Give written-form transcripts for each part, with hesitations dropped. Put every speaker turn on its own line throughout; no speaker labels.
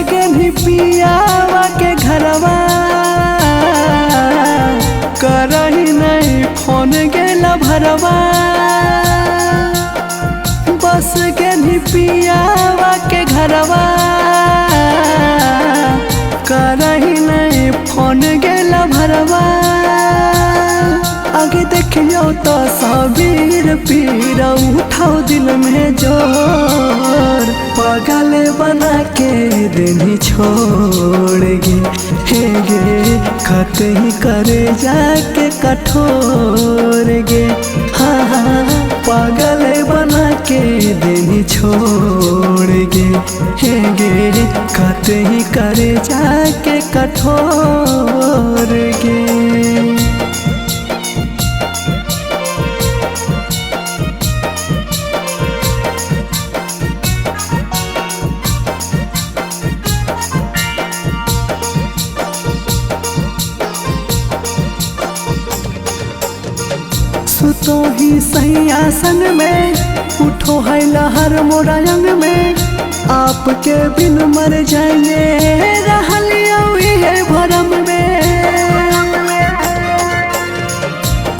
गेली पियावा के घरवा करही नहीं फोन गेला भरवा बस गेली पियावा के घरवा करही नहीं फोन गेला भरवा आगे देखियो तो सबीर पीर उठाओ दिल में जोर पागल बना के देनी छोड़ गे हे गे खत ही करे जाके कठोर गे हाँ हाँ पागल बना के देनी छोड़ गे हे गे खत ही करे जाके कठोर गे। सुतो ही सही आसन में उठो है लहर मोरा अंग में आपके बिन मर जाएंगे रहलियो है भरम में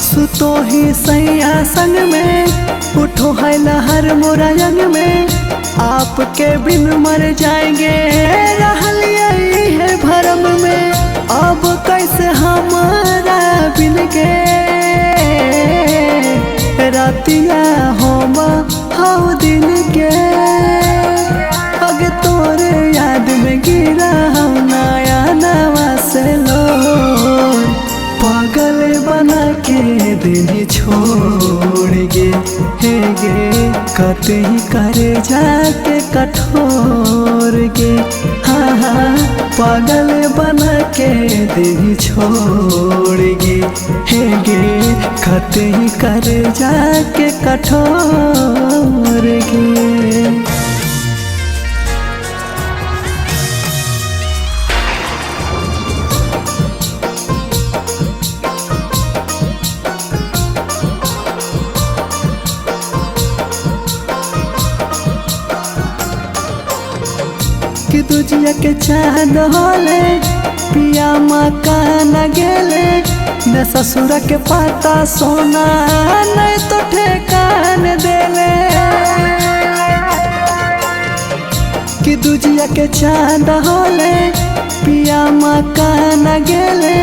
सुतो ही सही आसन में उठो है लहर मोरा अंग में आपके बिन मर जाएंगे रहलियो है भरम में अब कैसे हमारा बिन के रातिया होमा हाउ दिल के अगे तोरे याद में गिरा हम नया नवा से लो पागल बना के दिल छोड़ गे हे गे कत ही करे जाके कठोर गे हाँ हाँ पागल बना के दिल छोड़ गे हे गे खत ही करे जाके कठोर गे। कि दूजिया के चांद होले पिया मकान गेले न ससुर के पाता सोना नहीं तो ठेकान देले कि दूजिया के चांद होले पिया मकान गेले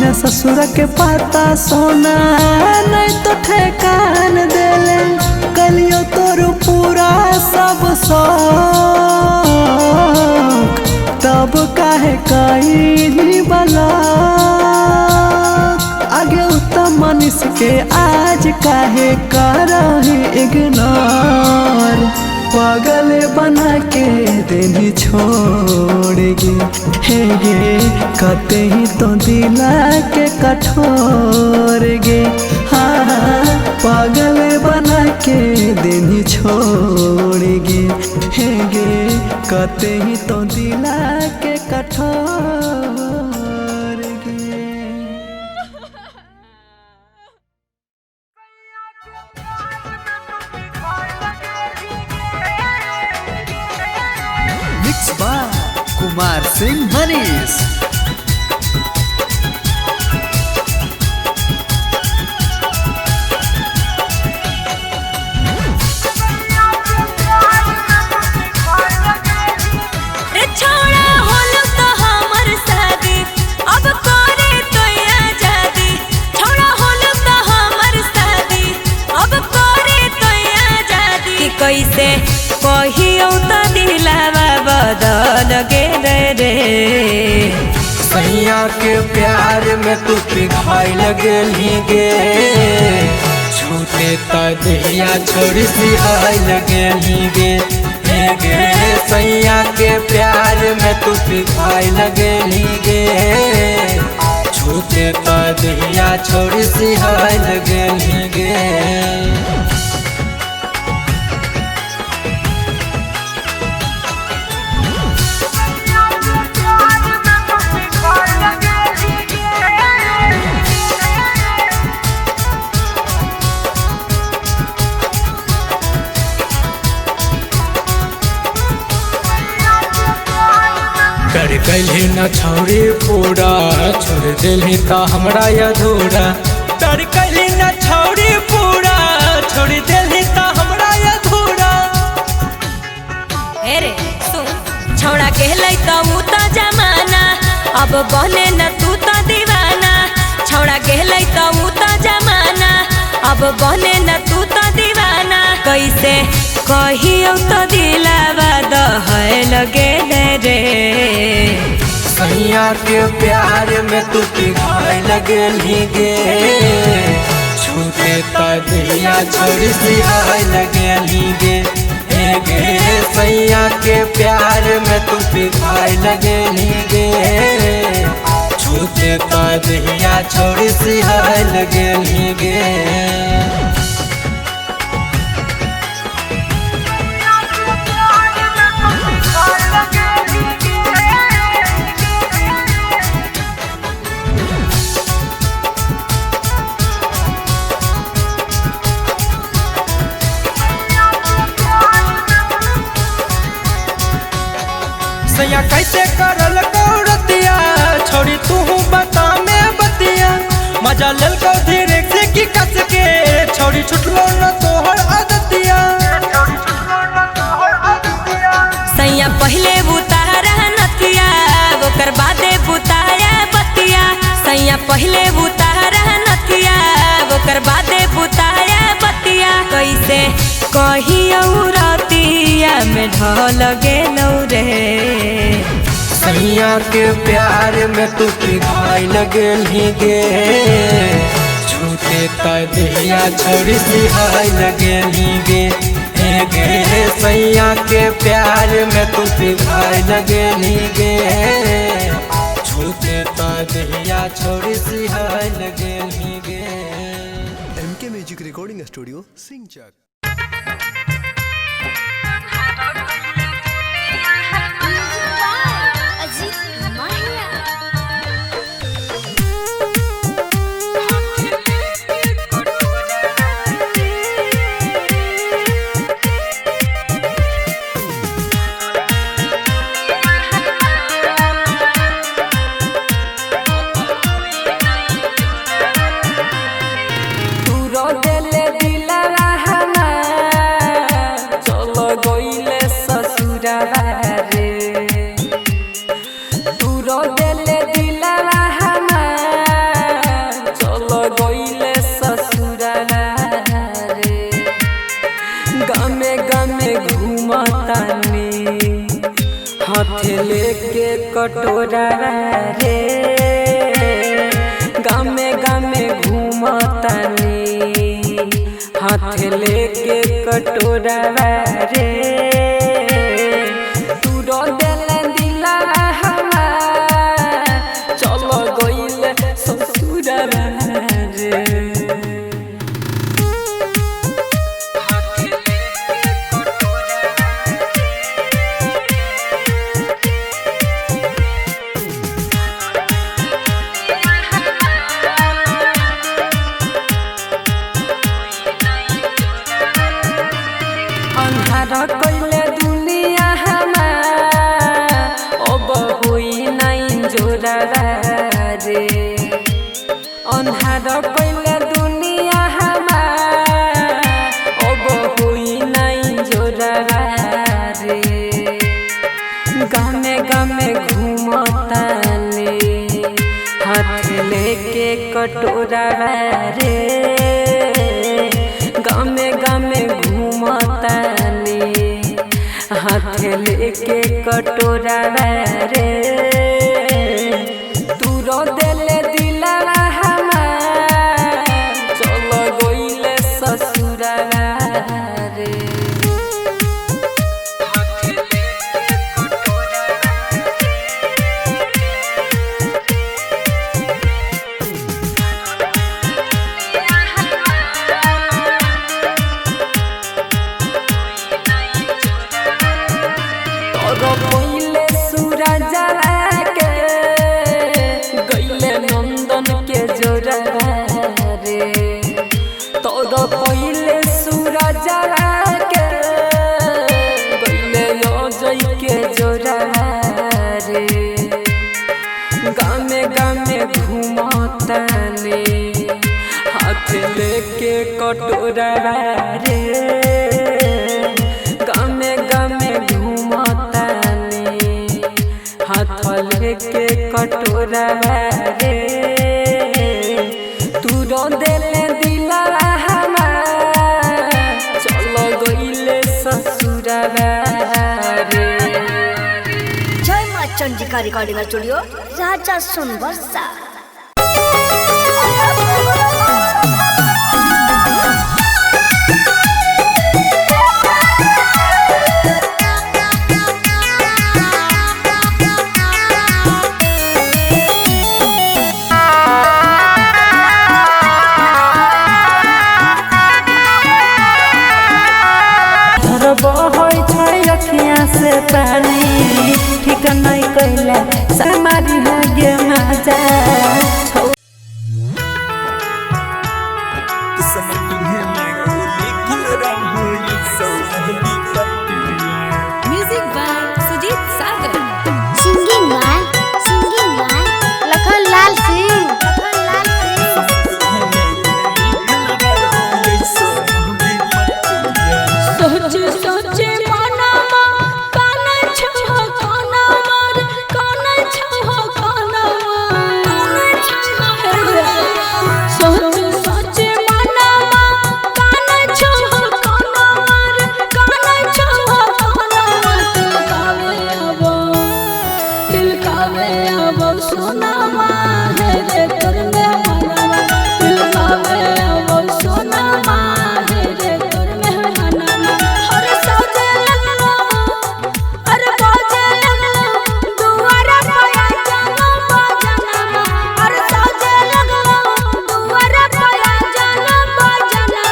न ससुर के पाता सोना नहीं तो ठेकान देले कलियो तोर पूरा सब तब काहे कहीं बला आगे उत्तम मनुष्य के आज काहे करही इग्नोर पागल बना के देनी छोड़ गे हे गे कते ही तो दिला के कठोर गे हाँ हाँ पागल बना के देनी छोड़ गे हे गे कते ही तो दिला के कठोर गे। Mix by Kumar Singh Manish.
कैसे कहियो तो दिलावा बदल गे रे
सैया के प्यार में तू पिघल गेली गे छूटे तो दहिया छोड़ सिहाल गेली गे हे गे सैया के प्यार में तू पिघल गेली गे छूटे तो दहिया छोड़ सिहाल गेली गे। कैली न छौरी पूरा छोड़ दिली त हमरा अधूरा प्यार कैली न छौरी पूरा छोड़ दिली त हमरा अधूरा।
हे रे सुन छौड़ा कहलै त ऊ त जमाना अब बने न तू त दीवाना। छौड़ा कहलै त ऊ त जमाना अब बने न तू त दीवाना। कैसे कहियो त दिलावा दहै लगे रे।
सैया के प्यार में तू पिघाए लगली गे छूटे त दिया छोड़ी सिहाए लगली गे। गे सैया के प्यार में तू पिघाए लगली गे छूटे त दिया छोड़ी सिहाए लगली गे। सैया कैसे करल कौरतिया छोड़ी तू बता में बतिया मजा लेल को धीरे से की कस के छोड़ी छुटलो न तोहर आदतिया।
सैया पहले बुतारा नथिया ओकर बादे बुताया बतिया। सैया पहले बुतारा नथिया ओकर बादे बुताया बतिया। कैसे कहियो रतिया में ढल गेलौ रे।
सैया के प्यार में तू पिघाए लगली गे छूटे त दिया छोड़ी सिहाए लगली गे। गे सैया के प्यार में तू पिघाए लगली गे छूटे त दिया छोड़ी सिहाए लगली गे।
MK म्यूजिक रिकॉर्डिंग स्टूडियो सिंचक।
हाथ लेके कटोरा रे गामे गामे घूमतानी। हाथ लेके कटोरा रे तू रो दिल दिला हमार चलो गइले ससुरा रे। अन्हार कइले दुनिया हमार अब होई नाइन जोरा रे। अन्हार कइले दुनिया हमार अब होई नाइन जोरा रे। गामे गामे घूमतानी हाथ लेके कटोरा रे गामे गामे घूमतानी। हाथ लेके कटोरा रे तू रो दिले दिला हमार चलो गइले ससुरा रे। पहिले सूरज लेके कटोरा रे गमे गमे घूमतानी हाथ लेके कटोरा रे तू रो देले दिला हमार चलो गइले ससुरा रे।
जय मां चंडिका रिकॉर्डिंग स्टूडियो राजा सोनबरसा।
अखियाँ से पानी ठीक नहीं कैला समारी है गे मजा
music by Sujit Sagar.
Singing by Lakhan Lal Singh.
सोचे सोचे मनमा काना छह काना मार काना छह काना सोचे सोचे मनमा काना छह काना मार काना छह काना दिल कावे अब सोना मां है रे कर में मनवा दिल कावे अब सोना मां है रे कर में मनवा हर सजे लगलो अरे बाजे लगलो दुआरा पाया जानो बाजना हर सजे लगलो दुआरा पाया जानो बाजना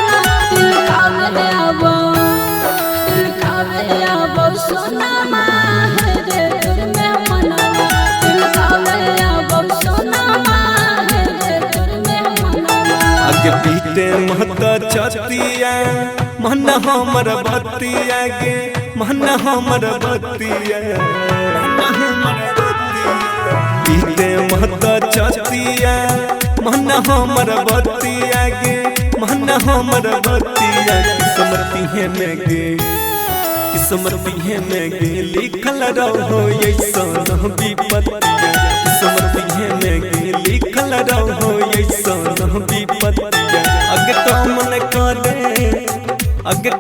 दिल कावे अब सोना मां है रे कर में मनवा दिल कावे अब सोना मां है रे कर में मनवा।
आगे पीते महता छतिया मन हमर बतिया गे मन हमर बतिया पीते महता छतिया मन हमर बतिया गे मन हमर बतिया किस्मती है में गे किस्मती है में गे लिखल रहो ऐसा विपत्तिया किस्मती है में गे लिखल रहो ऐसा विपत्तिया अगे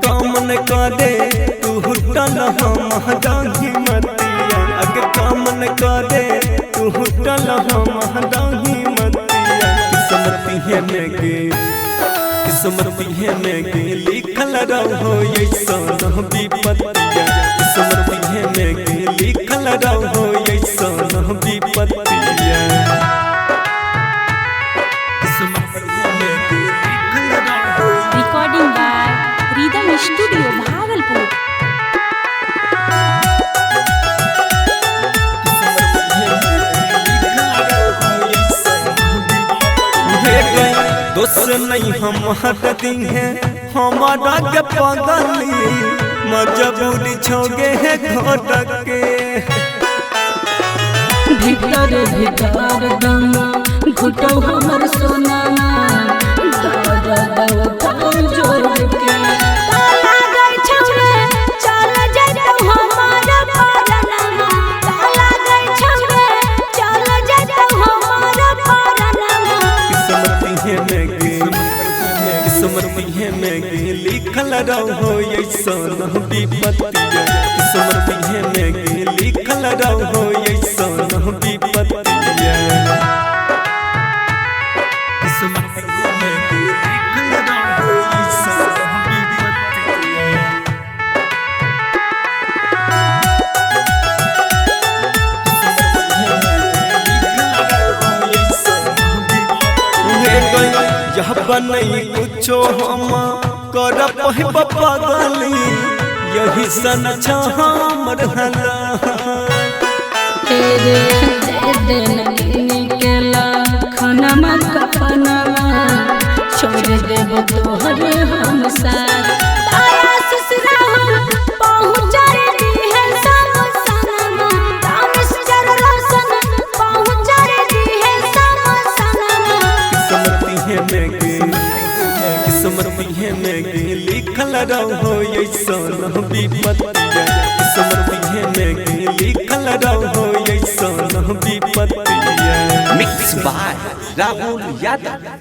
कामन करे तू हुटल हम दाही मतिया अगे कामन करे तू हुटल हम दाही मतिया किस्मती है में गे किस्मती है में गे लिखल रहो ऐसा विपत्तिया किस्मती है में गे लिखल रहो ऐसा विपत्तिया
recording by rhythm studio Bhagalpur.
दोस्त नहीं हम हटती हैं हमारा के पगली मजबूरी छोगे है घोटक के
भीतर भीतर दम घुटो हमर सोना जोर के ताला गई छौरे चल जइतो हमार परनमा ताला गई छौरे चल जइतो हमार परनमा
किस्मती है में गे किस्मती है में गे लिखल रहो ऐसा विपत्तिया किस्मती है में गे लिखल रहो ऐसा विपत्तिया किस्मती है में गे लिखल रहो ऐसा विपत्तिया यह बनई कुछो हम कर पहिब पगली यही सन हमर हला
तेरे दिन निकला खाना मत कपनवा छोड़ देब तोहर हम साथ तारा ससुरा पहुँच दी है सब सनमा तामिस जर रोशन पहुँच दी है सब सनमा
किस्मती है में गे
किस्मतिये में लिखल रहो ऐसन विपत्तिया किस्मतिये में लिखल रहो ऐसन विपत्तिया।
Mix by Rahul Yadav.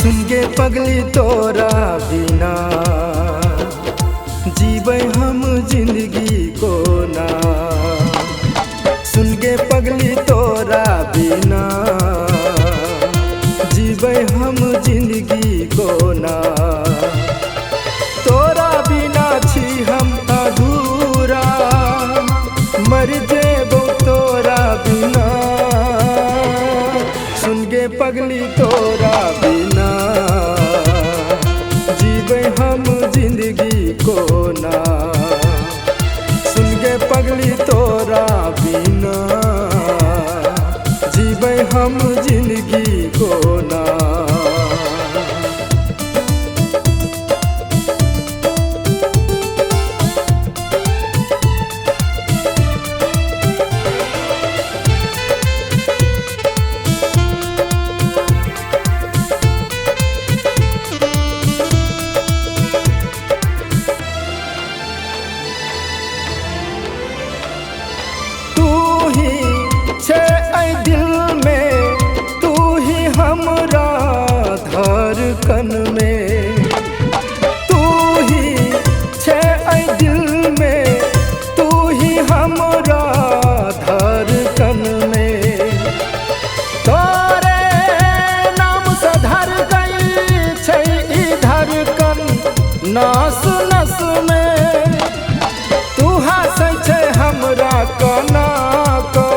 सुनगे पगली तोरा बिना जीवे हम जिंदगी को ना। सुनगे पगली तोरा बिना जीवे हम जिंदगी को ना। तोरा बिना छी हम अधूरा मर जेबो तोरा बिना। सुनगे पगली तोरा बिना जीवे हम जिंदगी को ना। सुनगे पगली तोरा बिना जीवे हम जिंदगी को ना। धड़कन में तू ही छे ऐ दिल में तू ही हमरा धड़कन में। तोरे नाम से धर गई छे ई धड़कन नस नस में। तू हंसै छे हमरा कना को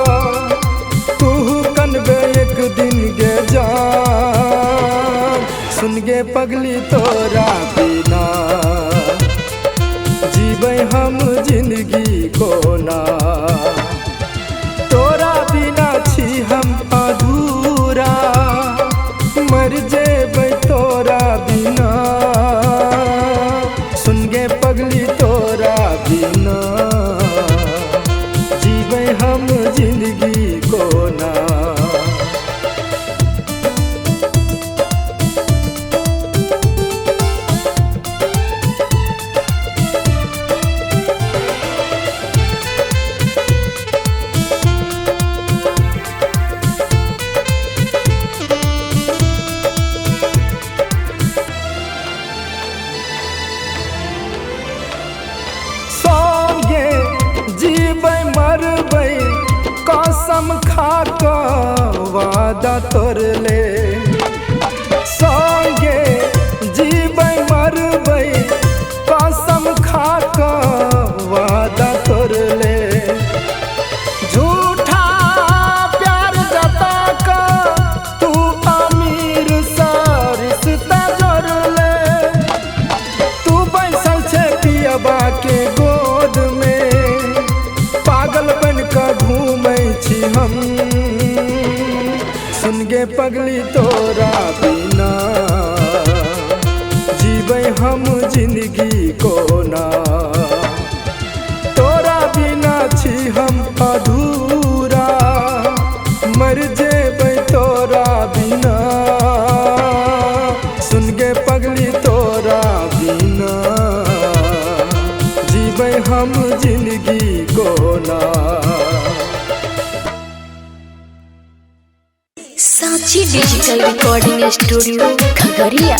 तू कनबे एक दिन गे जान। सुनगे पगली तोरा बिना जीवे हम जिंदगी को ना। तोरा बिना छी हम अधूरा मर जेबै तोरा बिना। सुनगे पगली तोरा बिना जीवे हम जिंदगी को ना। कसम खा कर वादा तोड़ले संगे जीबै मरबै। कसम खा कर वादा तोड़ले झूठा प्यार जता कर तू अमीर सा रिश्ता जोड़ले। तू बैसल छे पियबा के गोद में पागल बन कर घूमै छी हम। सुनगे पगली तोरा बिना जीवे हम जिंदगी को ना। तोरा बिना छी हम अधूरा मर जेबै तोरा बिना। सुनगे पगली तोरा बिना जीवे हम जिंदगी को ना।
सांची डिजिटल रिकॉर्डिंग स्टूडियो खगड़िया।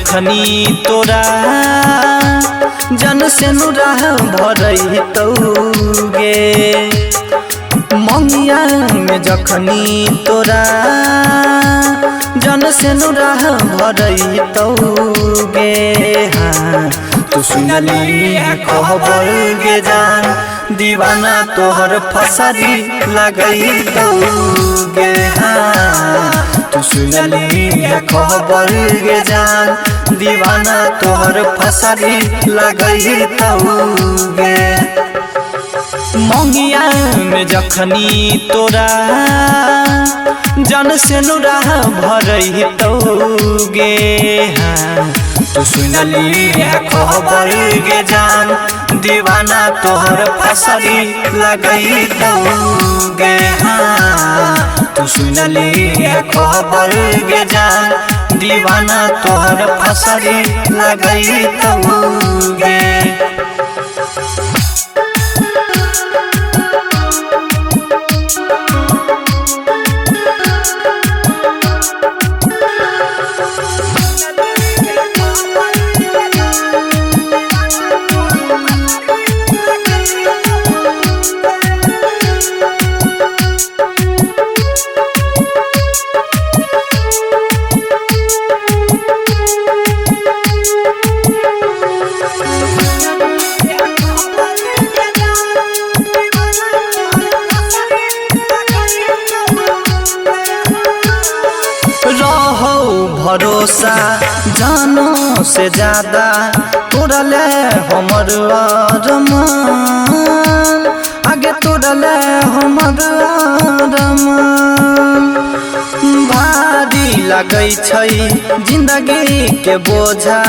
जखनी तोरा जन से नुरा भरई तौगे मंगिया में जखनी तोरा जन से नुरा भरई तौगे हाँ तू सुनली खबर गे जान दीवाना तोहर फसरी लगई तौगे हाँ तू सुनली खबर गे जान दीवाना तोहर फसरी लगई तौगे मंगिया में जखनी तोरा जन से नुरा भरई तौगे हाँ तू सुनली खबर गे जान दीवाना तोहर फसरी लगई तौगे हाँ तू सुनली खबर गे जान दीवाना तोहर फसरी लगई तौगे भरोसा जानो से ज्यादा तोरा ले हमर अरमान आगे तोरा ले हमर अरमान भारी लगै छै जिंदगी के बोझा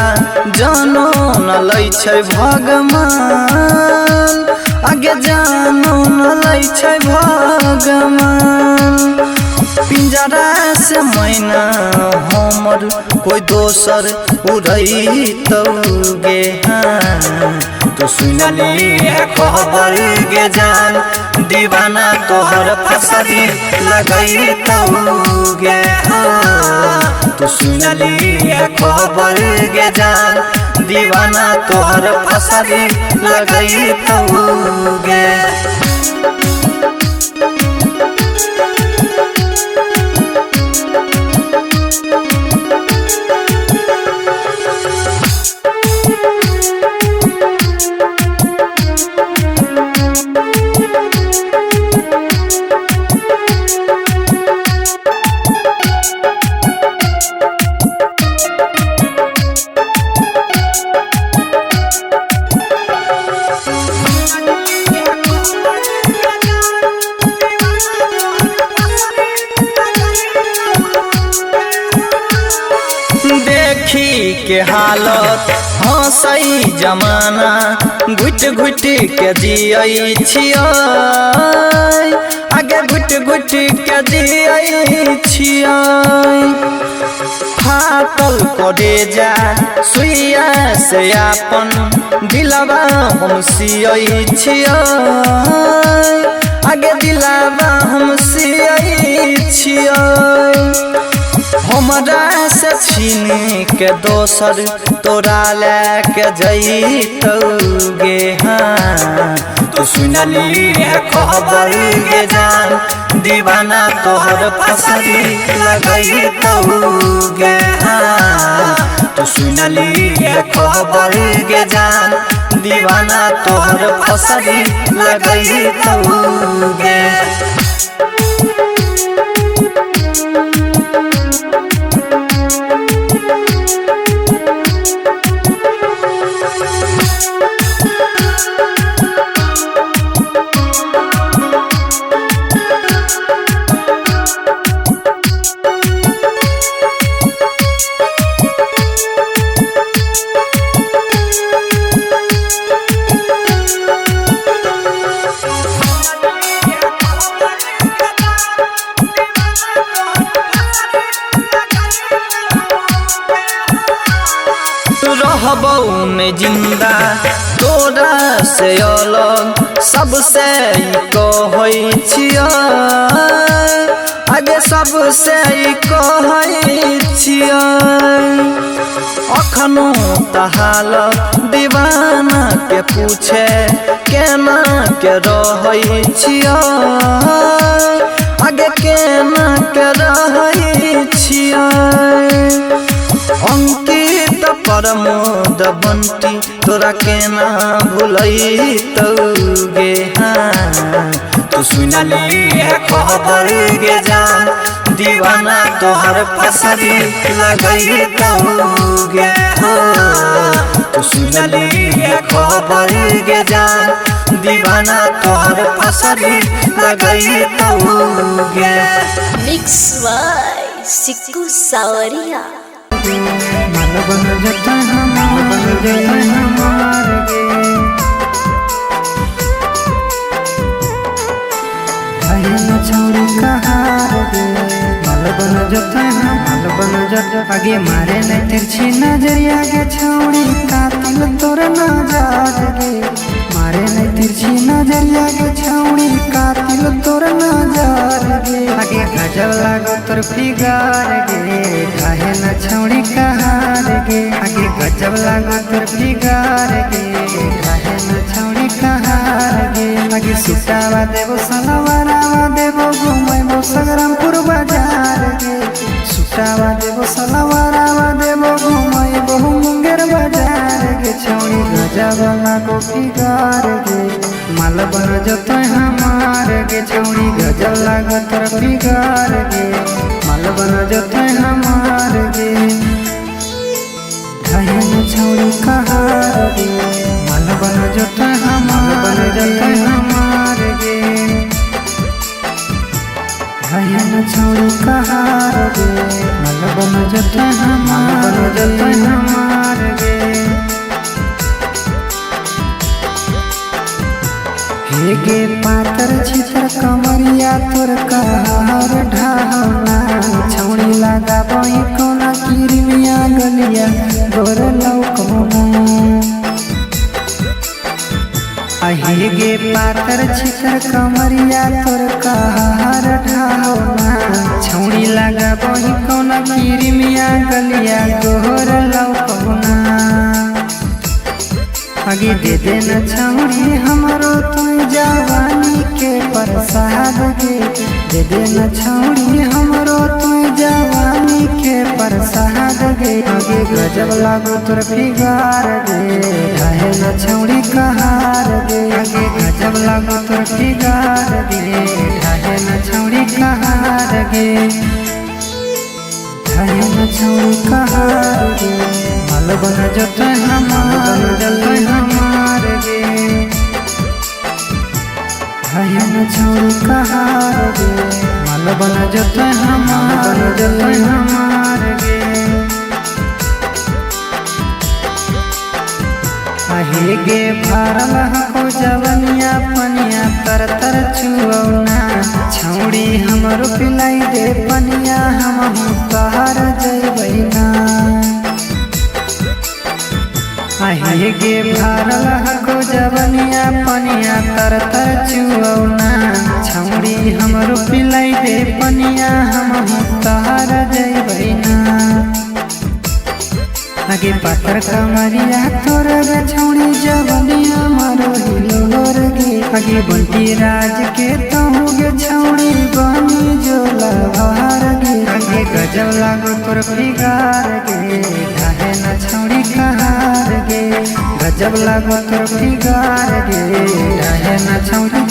जानो न लै छै भगवान आगे जानो न लै छै भगवान पिंजरा से मैना हमर कोई दोसर उड़ई तौगे हाँ तू सुनली खबर गे जान दीवाना तोहर फसरी लगई तौगे हाँ तू सुनली खबर गे जान दीवाना तोहर फसरी लगई तौगे के हालत हंसई जमाना घुट घुट के जियई छियै आगे घुट घुट के जियई छियै फाटल करे जा सुइया से अपन दिलवा हम सियई छियै आगे दिलवा हम सियई छियै हमरा से छीन के दोसर तोरा लेके जइतौगे हाँ तू सुनली खबर गे जान दीवाना तोहर फसरी लगइतौगे हाँ तू सुनली खबर गे जान दीवाना तोहर फसरी लगइतौगे
रहबो में जिंदा तोरा से अलग सबसे कहै छियै आगे सबसे कहै छियै अखनो तहाल दीवाना के पूछे केना के रहै छियै आगे केना के रहै छियै अंकित प्रमोद बंटी तोरा केना भूलैतौगे तू सुनली है खबर गे जान दीवाना तोहर फसरी लगैतौगे तू सुनली है खबर गे जान दीवाना तोहर फसरी लगैतौगे
मिक्स बाय सिक्कू सावरिया।
मन बन जता हमार गे हमार गे भैया छोड़ी कहार गे मन बन जता आगे मारे न तिरछी नजरिया गे छौड़ी कातिल तोर नजर गे मारे न तिरछी नजरिया गे छौड़ी कातिल तोर नजर गे आगे गजब लागो तोर फिगर गे काहे न छौड़ी कहार गे आगे गजब लागो तोर फिगर गे काहे न छौड़ी कहार गे आगे सुटावा देबो सलवारावा देबो घुमैबो संग्रामपुर बाजार गे सुटावा देबो सलवारावा देबो घुमैबो मुंगेर बाजार गे छौड़ी गजब लागो फिगर गे माल बन जतै हमार गे छौड़ी गजब लागो तोर फिगर गे माल बन जतै हमार गे घायल छौड़ी कहार गे माल बन जतै हमार गे घायल छौड़ी कहार गे माल बन जतै हमार गे हे गे पातर छितर कमरिया तोर कहार ढाहना छौड़ी लगा बई कोना किरमिया गलिया गोर लौकना हे गे पातर छितर कमरिया तोर कहार ढाहना छौड़ी लगा बई कोना किरमिया गलिया गोर लौकना आगे दे देना छौड़ी हमरो तू जवानी के प्रसाद गे दे देना छौड़ी हमरो तू जवानी के प्रसाद गे आगे गजब लागो तोर फिगर गे काहे न छौड़ी कहार गे आगे गजब लागो तोर फिगर गे काहे न छौड़ी कहार गे काहे न छौड़ी कहार गे माल बन जतै हमार गे काहे न छौड़ी कहार गे माल बन जतै हमार गे आहे गे भरल हको जवनिया पनिया तर तर छुऔना छौड़ी हमरो पिलाई दे पनिया हमहु तोहर जइबैना आहे गे भरल हको जवनिया पनिया तर तर छुऔना छौड़ी हमरो पिलाई दे पनिया हमहु तोहर जइबैना आगे पातर कमरिया तोर गे छौड़ी जवनिया मारो हिलोर गे आगे बंटी राज के तहु गे छौड़ी बनी जो लहर गे आगे गजब लागो तोर फिगर गे काहे न छौड़ी कहार गे गजब लागो तोर फिगर गे काहे न छौड़ी